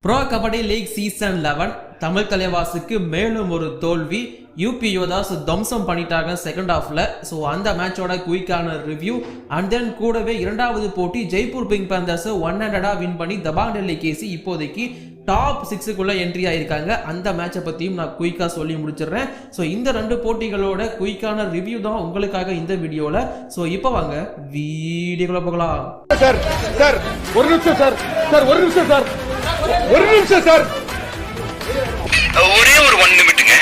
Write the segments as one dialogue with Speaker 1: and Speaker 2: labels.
Speaker 1: Bro kabaddi league season 11 Tamil தலைவாசுக்கு மேலும் ஒரு தோல்வி. யூபி யோதாஸ் தம்சம் பண்ணிட்டாங்க செகண்ட் ஹாஃப்ல. ஸோ அந்த மேட்சோட குயிக்கான ரிவ்யூ அண்ட் தென் கூடவே இரண்டாவது போட்டி ஜெய்ப்பூர் பிங்க் பேந்தர்ஸ் 100 வின் பண்ணி தபாங் டெல்லி கேசி இப்போதைக்கு டாப் 6க்குள்ள என்ட்ரி ஆயிருக்காங்க. அந்த மேட்சை பத்தியும் நான் குயிக்கா சொல்லி முடிச்சிடுறேன். ஸோ இந்த ரெண்டு போட்டிகளோட குயிக்கான ரிவ்யூ தான் உங்களுக்காக இந்த வீடியோல. ஸோ இப்போ வாங்க வீடியோக்குள்ள போகலாம்.
Speaker 2: சார் சார் ஒரு நிமிஷம் சார் சார் ஒரு நிமிஷம் சார் ஒரு நிமிஷம் சார்
Speaker 3: ஒரே ஒரு 1 நிமிட்டுங்க.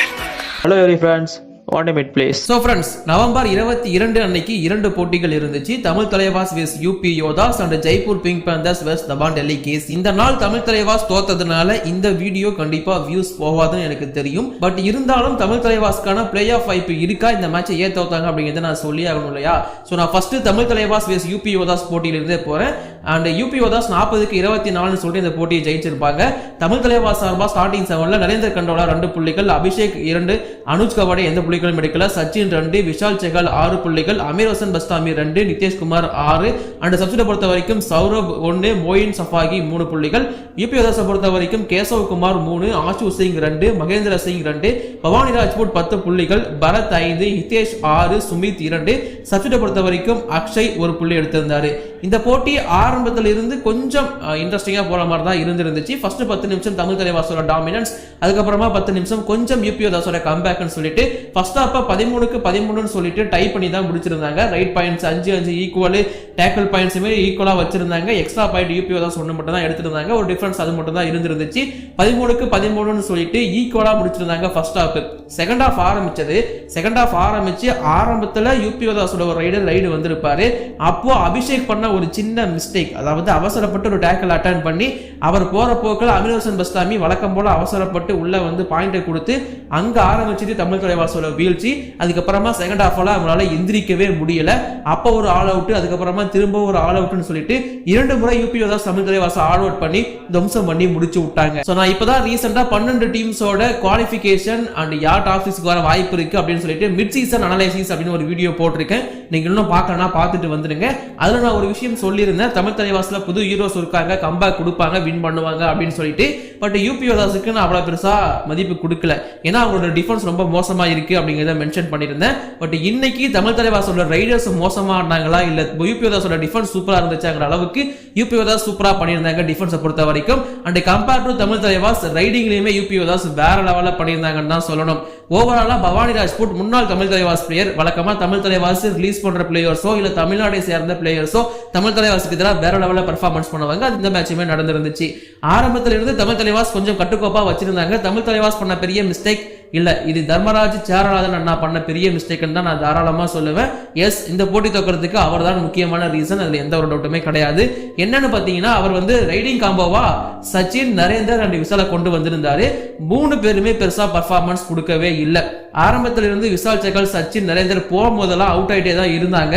Speaker 4: Hello every friends, 1 minute please.
Speaker 1: So friends, November 22 அன்னைக்கு இரண்டு போட்டிகள் இருந்துச்சு. Tamil Thalaivas vs UP Yoddhas and Jaipur pink panthers vs Dabang Delhi கேஸ். இந்த நாள் தமிழ் தலைவாஸ் தோத்ததுனால இந்த வீடியோ கண்டிப்பா வியூஸ் போகாதுன்னு எனக்கு தெரியும். பட் இருந்தாலும் தமிழ் தலைவாஸ்க்கான பிளே ஆஃப் வாய்ப்பு இருக்கா, இந்த மேட்சை ஏன் தோத்தாங்க அப்படிங்கிறத நான் சொல்லி ஆகணும் இல்லையா. ஸோ நான் first Tamil Thalaivas vs UP Yoddhas போட்டியிலிருந்தே போறேன். அண்ட் யூபி யோதாஸ் 40க்கு 24 சொல்லிட்டு இந்த போட்டியை ஜெயிச்சிருப்பாங்க. தமிழ் தலைவாஸ் சார்பா ஸ்டார்டிங் 7ல நரேந்தர் கண்டோலா 2 புள்ளிகள், அபிஷேக் 2, அனுஜ் கவாடே எந்த புள்ளிகளும் எடுக்கல, சச்சின் 2, விஷால் செகால் 6 புள்ளிகள், Amir Hossein Bastami 2, Nitesh Kumar 6 and substitute பொறுத்த வரைக்கும் சௌரப் 1, மோயின் சஃபாகி 3 புள்ளிகள். யூபி யோதாஸை பொறுத்த வரைக்கும் கேசவ் குமார் 3, ஆஷு சிங் 2, மகேந்திர சிங் 2, பவானி ராஜ்புட் 10 புள்ளிகள், பரத் 5, ஹிதேஷ் 6, சுமித் 2. சப்ஸ்டியூட் பொறுத்த வரைக்கும் அக்ஷய் 1 புள்ளி எடுத்திருந்தாரு. இந்த போட்டி ஆரம்பத்தில் இருந்து கொஞ்சம் இன்ட்ரெஸ்டிங்கா போற மாதிரி தான் இருந்துச்சு. ஃபர்ஸ்ட் 10 நிமிஷம் தமிழ் தலைவாசோட டாமினன்ஸ், அதுக்கப்புறமா 10 நிமிஷம் கொஞ்சம் யூபி யோதாஸோட கம்பேக்னு சொல்லிட்டு ஃபர்ஸ்ட் ஹாஃப் 13க்கு 13 சொல்லிட்டு டை பண்ணி தான் முடிச்சிருந்தாங்க. ரைட் பாயிண்ட்ஸ் 5 ஈக்குவல், டேக்கிள் பாயிண்ட்ஸுமே ஈக்குவலா வச்சிருந்தாங்க. எக்ஸ்ட்ரா பாயிண்ட் யூபி யோதாஸ் ஒன்று மட்டும் தான் எடுத்திருந்தாங்க. ஒரு டிஃபரன்ஸ் அது மட்டும் தான் இருந்துச்சு. 13க்கு 13 சொல்லிட்டு ஈக்குவலா முடிச்சிருந்தாங்க ஃபர்ஸ்ட் ஹாஃப். செகண்ட் ஹாஃப் ஆரம்பிச்சது. செகண்ட் ஹாஃப் ஆரம்பிச்சு ஆரம்பத்துல யூபி யோதாஸோட ஒரு ரைடு வந்திருப்பாரு. அப்போ அபிஷேக் பண்ண ஒரு சின்ன மிஸ்டேக், அதாவது அவசரப்பட்டு ஒரு டேக்கிள் அட்டெண்ட் பண்ணி அவர் போற போக்கில் அமீர் ஹசன் பஸ்தாமி வழக்கம் போல அவசரப்பட்டு உள்ள வந்து பாயிண்டை கொடுத்து அங்க ஆரம்பிச்சது தமிழ் தலைவாசோட வீழ்ச்சி. அதுக்கப்புறமா செகண்ட் ஹாஃப்ல அவங்களால எந்திரிக்கவே முடியல. அப்போ ஒரு ஆல் அவுட், அதுக்கப்புறமா திரும்ப ஒரு ஆல் அவுட்னு சொல்லிட்டு 2 முறை யூபி யோதாஸ் தமிழ் தலைவாச ஆல் அவுட் பண்ணி தம்சம் பண்ணி முடிச்சு விட்டாங்க. சோ நான் இப்பதான் ரீசெண்டா 12 டீம்ஸோட குவாலிஃபிகேஷன் அண்ட் யார் டாப் 6க்கு வர வாய்ப்பு இருக்கு அப்படின்னு சொல்லிட்டு மிட் சீசன் அனலைசிஸ் அப்படின்னு ஒரு வீடியோ போட்டிருக்கேன். நீங்க இன்னும் பார்க்கணும்னா பார்த்துட்டு வந்துருங்க. அதுல நான் ஒரு விஷயம் சொல்லியிருந்தேன், தமிழ் தலைவாசல புது ஹீரோஸ் இருக்காங்க, கம்பேக் கொடுப்பாங்க, வின் பண்ணுவாங்க அப்படின்னு சொல்லிட்டு. பட் யூபி யோதாஸுக்கு நான் அவ்வளவு பெருசா மதிப்பு கொடுக்கல, ஏன்னா அவங்களோட டிஃபென்ஸ் ரொம்ப மோசமா இருக்கு அப்படிங்கிறத மென்ஷன் பண்ணியிருந்தேன். பட் இன்னைக்கு தமிழ் தலைவாசோட ரைடர்ஸ் மோசமா ஆனாங்களா இல்ல யூபி யோதாஸோட டிஃபென்ஸ் சூப்பரா இருந்துச்சாங்கிற அளவுக்கு யூபி யோதாஸ் சூப்பரா பண்ணியிருந்தாங்க டிஃபென்ஸை பொறுத்த வரைக்கும். And compare to Tamil Thalaivas ரைடிங்லயுமே யூபி யோதாஸ் வேற லெவல்ல பண்ணியிருந்தாங்கன்னு தான் சொல்லணும். ஓவராலா பவானி ராஜ்புட் முன்னாள் தமிழ் தலைவாஸ் பிளேயர், வழக்கமா தமிழ் தலைவாஸ் ரிலீஸ் பண்ற பிளேயர்ஸோ இல்ல தமிழ்நாடை சேர்ந்த பிளேயர்ஸோ தமிழ் தலைவாசுக்கு எதிராக வேற லெவல்ல பெர்ஃபார்மன்ஸ் பண்ணுவாங்க. இந்த மேட்சுமே நடந்திருந்துச்சு. ஆரம்பத்துல இருந்து தமிழ் தலைவாஸ் கொஞ்சம் கட்டுக்கோப்பா வச்சிருந்தாங்க. தமிழ் தலைவாஸ் பண்ண பெரிய மிஸ்டேக் இல்ல, இது தர்மராஜ் சேரலாதன் அண்ணா பண்ண பெரிய மிஸ்டேக் தான் நான் தாராளமா சொல்லுவேன். எஸ், இந்த போட்டி தோக்கிறதுக்கு அவர் தான் முக்கியமான ரீசன், அதுல எந்த ஒரு டவுட்டுமே கிடையாது. என்னன்னு பாத்தீங்கன்னா, அவர் வந்து ரைடிங் காம்போவா சச்சின், நரேந்தர் அண்ட் விஷாலை கொண்டு வந்திருந்தாரு. 3 பேருமே பெருசா பர்ஃபார்மன்ஸ் கொடுக்கவே இல்லை. ஆரம்பத்துல இருந்து விஷால் செகால், சச்சின், நரேந்தர் போகும்போதெல்லாம் அவுட் ஆயிட்டே தான் இருந்தாங்க.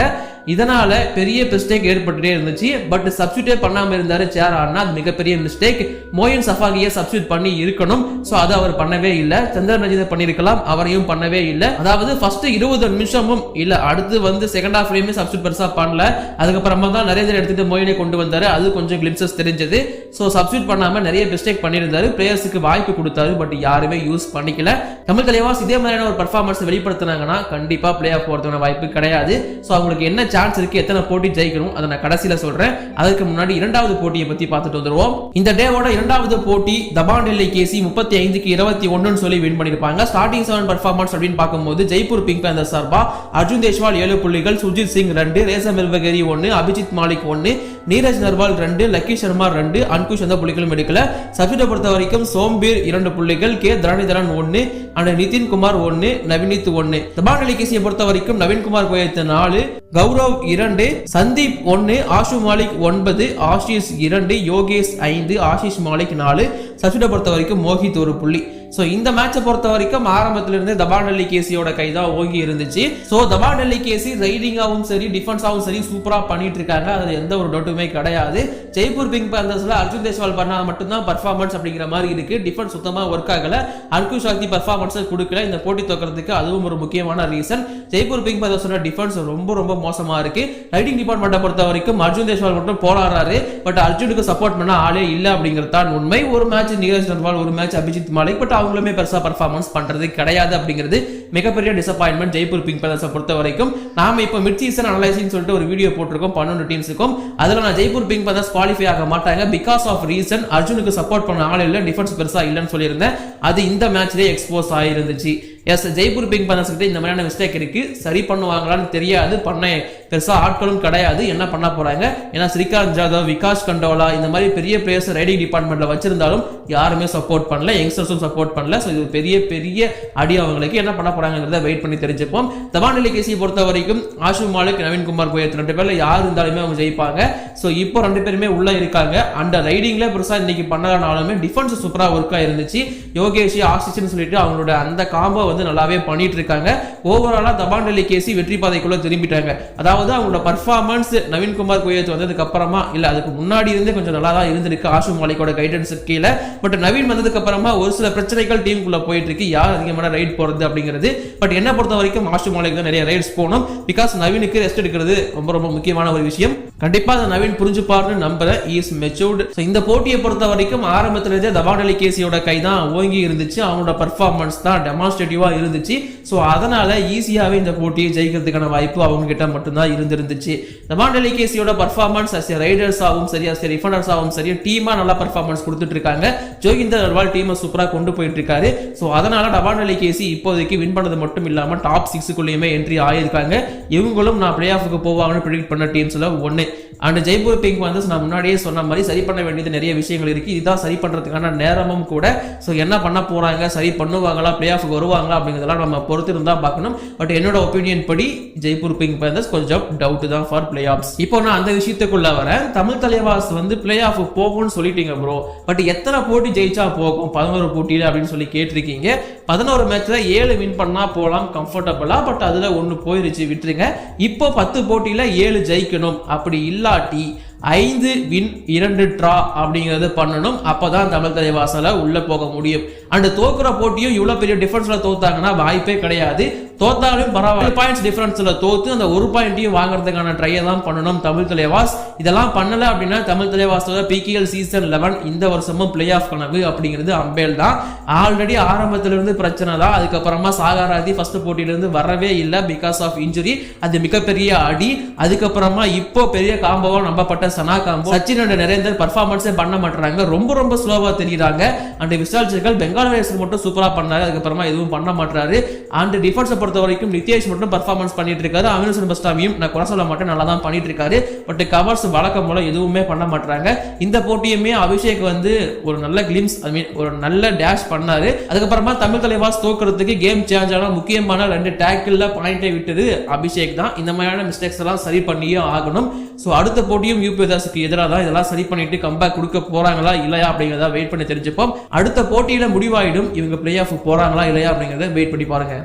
Speaker 1: இதனால பெரிய மிஸ்டேக் ஏற்பட்டுட்டே இருந்துச்சு. பட் சப்ஸ்டியூட் பண்ணாம இருந்தாரு சேர் ஆனா, அது மிகப்பெரிய மிஸ்டேக். மோயின் சஃபாகியை சப்ஸ்டியூட் பண்ணி இருக்கணும், சோ அது அவர் பண்ணவே இல்லை. சந்திரன் ரஞ்சிதை பண்ணிருக்கலாம், அவரையும் பண்ணவே இல்லை. அதாவது ஃபர்ஸ்ட் 20 நிமிஷமும் இல்ல, அடுத்து வந்து செகண்ட் ஹாஃப்லயுமே சப்ஸ்டியூட் பெருசா பண்ணல. அதுக்கப்புறமா தான் நரேந்தர் எடுத்துட்டு மோயினை கொண்டு வந்தாரு. அது கொஞ்சம் கிளிம்சஸ் தெரிஞ்சது. சோ சப்ஸ்டியூட் பண்ணாம நிறைய மிஸ்டேக் பண்ணியிருந்தாரு. பிளேயர்ஸுக்கு வாய்ப்பு கொடுத்தாரு, பட் யாருமே யூஸ் பண்ணிக்கல. தமிழ் தலைவாஸ் இதே மாதிரியான ஒரு பர்ஃபார்மன்ஸ் வெளிப்படுத்தினாங்கன்னா கண்டிப்பா பிளே ஆஃப் போறதுக்கான வாய்ப்பு கிடையாது. சோ அவங்களுக்கு என்ன சான்ஸ் இருக்கு, எத்தனை போட்டி ஜெயிக்கணும் அதை நான் கடைசியில சொல்றேன். அதுக்கு முன்னாடி இரண்டாவது போட்டியை பத்தி பார்த்துட்டு வந்துருவோம். இந்த டேவோட இரண்டாவது போட்டி தபாங் டெல்லி கேசி 35க்கு 21 சொல்லி வின் பண்ணிருப்பாங்க. ஸ்டார்டிங் 7 பர்ஃபார்மன்ஸ் அப்படின்னு பார்க்கும்போது ஜெய்ப்பூர் பிங்க் பேந்தர்ஸ் சார்பா அர்ஜுன் தேஷ்வால் 7 புள்ளிகள், சுஜித் சிங் 2, ரேசம் எல்வகேரி 1, அபிஜித் மாலிக் 1, நீரஜ் நர்வால் 2, லக்கி சர்மா 2, அன்குஷ் எந்த புள்ளிகளும் எடுக்கல. சப்ஸ்டியூட்டை பொறுத்த வரைக்கும் சோம்பீர் 2 புள்ளிகள், கே தரணிதரன் 1 அண்ட் நிதின் குமார் 1, நவீனித் 1. தபாங் டெல்லி கேசியை பொறுத்த வரைக்கும் நவீன்குமார் கோயத் 4, கௌரவ் 2, சந்தீப் 1, ஆஷு மாலிக் 9, ஆஷிஷ் 2, யோகேஷ் 5, ஆஷிஷ் மாலிக் 4. சப்ஸ்டியூட்டை பொறுத்த வரைக்கும் மோஹித் 1 புள்ளி. ஸோ இந்த மேட்சை பொறுத்த வரைக்கும் ஆரம்பத்திலிருந்து தபான் டெல்லி கேசியோட கை தான் ஓங்கி இருந்துச்சு. ஸோ தபான் டெல்லி கேசி ரைடிங்காகவும் சரி டிஃபென்ஸாகவும் சரி சூப்பராக பண்ணிட்டு இருக்காங்க, அது எந்த ஒரு டவுட்டுமே கிடையாது. ஜெய்ப்பூர் பிங்க் பேந்தர்ஸ்ல அர்ஜுன் தேஸ்வால் பண்ணா மட்டும்தான் பர்ஃபார்மன்ஸ் அப்படிங்கிற மாதிரி இருக்கு. டிஃபென்ஸ் சுத்தமா ஒர்க் ஆகல, அர்கு சக்தி பர்ஃபார்மன்ஸ் கொடுக்கல. இந்த போட்டி தோக்கிறதுக்கு அதுவும் ஒரு முக்கியமான ரீசன். ஜெய்ப்பூர் பிங்க் பேந்தர்ஸோட டிஃபென்ஸ் ரொம்ப ரொம்ப மோசமா இருக்கு. ரைடிங் டிபார்ட்மெண்ட்டை பொறுத்த வரைக்கும் அர்ஜுன் தேஸ்வால் மட்டும் போராடுறாரு, பட் அர்ஜுனுக்கு சப்போர்ட் பண்ண ஆளே இல்ல அப்படிங்கிறது தான் உண்மை. ஒரு மேட்ச் நீரஜ் நர்வால், ஒரு மேட்ச் அபிஜித் மாலிக், பட் அவங்களுமே பெருசா பர்ஃபார்மன்ஸ் பண்றது கிடையாது அப்படிங்கிறது மிகப்பெரிய டிசப்பாயின்மெண்ட் ஜெய்ப்பூர் பிங்க் பேந்தர்ஸை பொறுத்த வரைக்கும். நாம இப்போ மிட் சீசன் அனலைசிங் சொல்லிட்டு ஒரு வீடியோ போட்டிருக்கோம் 12 டீம்ஸுக்கும். அதுல நான் ஜெய்ப்பூர் பிங்க் பேந்தர்ஸ் குவாலிஃபை ஆக மாட்டாங்க பிகாஸ் ஆஃப் ரீசன் அர்ஜுனுக்கு சப்போர்ட் பண்ண ஆள் இல்ல, டிஃபென்ஸ் பெருசா இல்லைன்னு சொல்லியிருந்தேன். அது இந்த மேட்ச்லயே எக்ஸ்போஸ் ஆயிருந்துச்சு. எஸ், ஜெய்ப்பூர் பிங்க் பேந்தர்ஸ் கிட்ட இந்த மாதிரியான மிஸ்டேக் இருக்கு, சரி பண்ணுவாங்களான்னு தெரியாது. பண்ண பெருசா ஆட்களும் கிடையாது, என்ன பண்ண போறாங்க? ஏன்னா ஸ்ரீகாந்த் ஜாதவ், விகாஷ் கண்டோலா இந்த மாதிரி பெரிய பிளேயர்ஸ் ரைடிங் டிபார்ட்மெண்ட்ல வச்சிருந்தாலும் யாருமே சப்போர்ட் பண்ணல, யங்ஸ்டர்ஸும் சப்போர்ட் பண்ணல. ஸோ இது பெரிய பெரிய அடி அவங்களுக்கு. என்ன பண்ண போறாங்கிறத வெயிட் பண்ணி தெரிஞ்சுப்போம். தபான் டெல்லி கேசியை பொறுத்த வரைக்கும் ஆஷு மாலிக், நவீன் குமார் கோயத் 2 பேர்ல யார் இருந்தாலுமே அவங்க ஜெயிப்பாங்க. ஸோ இப்போ 2 பேருமே உள்ள இருக்காங்க. அந்த ரைடிங்ல பெருசா இன்னைக்கு பண்ணலனாலுமே டிஃபென்ஸ் சூப்பரா ஒர்க்கா இருந்துச்சு. யோகேஷ், ஆக்சிஜன் சொல்லிட்டு அவங்களோட அந்த காம்போ வந்து நல்லாவே பண்ணிட்டு இருக்காங்க. ஓவராலா தபான் டெல்லி கேசி வெற்றி பாதைக்குள்ள திரும்பிட்டாங்க. அதாவது அவங்களோட பர்ஃபார்மன்ஸ் நவீன் குமார் கோயத் வந்ததுக்கு அப்புறமா இல்ல, அதுக்கு முன்னாடி இருந்தே கொஞ்சம் நல்லா தான் இருந்திருக்கு ஆஷு மாலிக்கோட கைடன்ஸ் கீழே. பட் நவீன் வந்ததுக்கு அப்புறமா ஒரு சில பிரச்சனைகள் டீமுக்குள்ள போயிட்டு இருக்கு, யார் அதிகமான ரைட் போறது அப்படிங்கிறது. பட் என்ன பொறுத்த வரைக்கும் ஆஷு மாலிக் தான் நிறைய ரைட்ஸ் போகணும், பிகாஸ் நவீனுக்கு ரெஸ்ட் எடுக்கிறது ரொம்ப ரொம்ப முக்கியமான ஒரு விஷயம். கண்டிப்பா அதை நவீன் புரிஞ்சுப்பாருன்னு நம்புறேன். Is matured. இந்த போட்டியை பொறுத்த வரைக்கும் ஆரம்பத்திலிருந்தே தபான் டெல்லி கேசியோட கை தான் ஓங்கி இருந்துச்சு, அவங்களோட பர்ஃபார்மன்ஸ் தான் டெமான்ஸ்ட்ரேட்டிவா இருந்துச்சு. ஸோ அதனால ஈஸியாவே இந்த போட்டியை ஜெயிக்கிறதுக்கான வாய்ப்பு அவங்க கிட்ட மட்டும்தான் இருந்துச்சு. தபான் டெல்லி கேசியோட பர்ஃபார்மன்ஸ் அஸ் ரைடர்ஸ் ஆகும் சரி, அஸ் டிஃபெண்டர்ஸ் ஆகும் சரி, டீமா நல்லா பர்ஃபார்மன்ஸ் கொடுத்துட்டு இருக்காங்க. ஜோகிந்தர் அகர்வால் டீமை சூப்பரா கொண்டு போயிட்டு இருக்காரு. ஸோ அதனால தபான் டெல்லி கேசி இப்போதைக்கு வின் பண்ணது மட்டும் இல்லாம டாப் 6 என்ட்ரி ஆயிருக்காங்க. இவங்களும் நான் பிளே ஆஃபுக்கு போவாங்கன்னு ப்ரெடிக்ட் பண்ண டீம்ஸ்ல ஒன்னு. அண்ட் ஜெய்ப்பூர் பிங்க் வந்து நான் முன்னாடியே சொன்ன மாதிரி சரி பண்ண வேண்டியது நிறைய விஷயங்கள் இருக்கு, இதுதான் சரி பண்றதுக்கான நேரமும் கூட. ஸோ என்ன பண்ண போறாங்க, சரி பண்ணுவாங்களா, பிளே ஆஃபுக்கு வருவாங்களா அப்படிங்கிறதெல்லாம் நம்ம பொறுத்து இருந்தா பார்க்கணும். பட் என்னோட ஒப்பீனியன் படி ஜெய்ப்பூர் பிங்க் பேந்தர்ஸ் கொஞ்சம் டவுட் தான் ஃபார் பிளே ஆஃப்ஸ். இப்போ நான் அந்த விஷயத்துக்குள்ள வரேன். தமிழ் தலைவாஸ் வந்து பிளே ஆஃப் போகும்னு சொல்லிட்டீங்க ப்ரோ, பட் எத்தனை போட்டி ஜெயிச்சா போகும் 11 போட்டியில அப்படின்னு சொல்லி கேட்டிருக்கீங்க. 11 மேட்ச்ல 7 வின் பண்ணா போலாம் கம்ஃபர்டபுளா, பட் அதுல 1 போயிருச்சு, விட்டுருங்க. இப்போ 10 போட்டியில 7 ஜெயிக்கணும், அப்படி இல்லாட்டி 5 வின் 2 டிரா அப்படிங்கறது பண்ணணும். அப்பதான் தமிழ் தலைவாசல உள்ள போக முடியும். அண்ட் தோக்குற போட்டியும் இவ்வளவு பெரிய டிஃபரன்ஸ்ல தோத்தாங்கன்னா வாய்ப்பே கிடையாது. தோத்தாலும் பரவாயில்ல, பாயிண்ட்ஸ் டிஃபரன்ஸ்ல தோத்து அந்த 1 பாயிண்ட்டையும் வாங்குறதுக்கான ட்ரையை தான் பண்ணணும் தமிழ் தலைவாஸ். இதெல்லாம் பண்ணல அப்படின்னா தமிழ் தலைவாஸோட PKL சீசன் 11 இந்த வருஷமும் பிளே ஆஃப் கனவு அப்படிங்கிறது அம்பேல் தான். ஆல்ரெடி ஆரம்பத்திலிருந்து பிரச்சனை தான். அதுக்கப்புறமா சாகாராதி ஃபர்ஸ்ட் போட்டியிலிருந்து வரவே இல்லை பிகாஸ் ஆஃப் இன்ஜுரி, அது மிகப்பெரிய அடி. அதுக்கப்புறமா இப்போ பெரிய காம்போவா நம்பப்பட்ட சனா காம்போ, சச்சின் அண்ட் நரேந்தர் பர்ஃபார்மன்ஸே பண்ண மாட்டாங்க, ரொம்ப ரொம்ப ஸ்லோவா தெரியுறாங்க. அண்ட் விஷால் சேகல் பெங்கால் வாரியர்ஸ் மட்டும் சூப்பரா பண்ணாரு, அதுக்கப்புறமா எதுவும் பண்ண மாட்டாரு. அண்ட் டிஃபென்ஸ் பொறுத்த வரைக்கும் நித்யேஷ் மட்டும் பர்ஃபார்மன்ஸ் பண்ணிட்டு இருக்காரு. அவினாஷ் பஸ்டாமியும் நான் குறை சொல்ல மாட்டேன், நல்லா தான் பண்ணிட்டு இருக்காரு. பட் கவர்ஸ் வழக்கம் போல எதுவுமே பண்ண மாட்டாங்க. இந்த போட்டியுமே அபிஷேக் வந்து ஒரு நல்ல கிளிம்ஸ், ஒரு நல்ல டேஷ் பண்ணாரு. அதுக்கப்புறமா தமிழ் தலைவாஸ் தோக்கிறதுக்கு கேம் சேஞ்ச் ஆன முக்கியமான 2 டேக்கிள்ல பாயிண்டை விட்டது அபிஷேக் தான். இந்த மாதிரியான மிஸ்டேக்ஸ் எல்லாம் சரி பண்ணியே ஆகணும். ஸோ அடுத்த போட்டியும் யூபிஎஸ்க்கு எதிராக தான் இதெல்லாம் சரி பண்ணிட்டு கம்பேக் கொடுக்க போறாங்களா இல்லையா அப்படிங்கிறத வெயிட் பண்ணி தெரிஞ்சுப்போம். அடுத்த போட்டியில முடிவாயிடும் இவங்க பிளே ஆஃப் போறாங்களா இல்லையா அப்படிங்கிறத வெயிட் பண்ணி பாருங்க.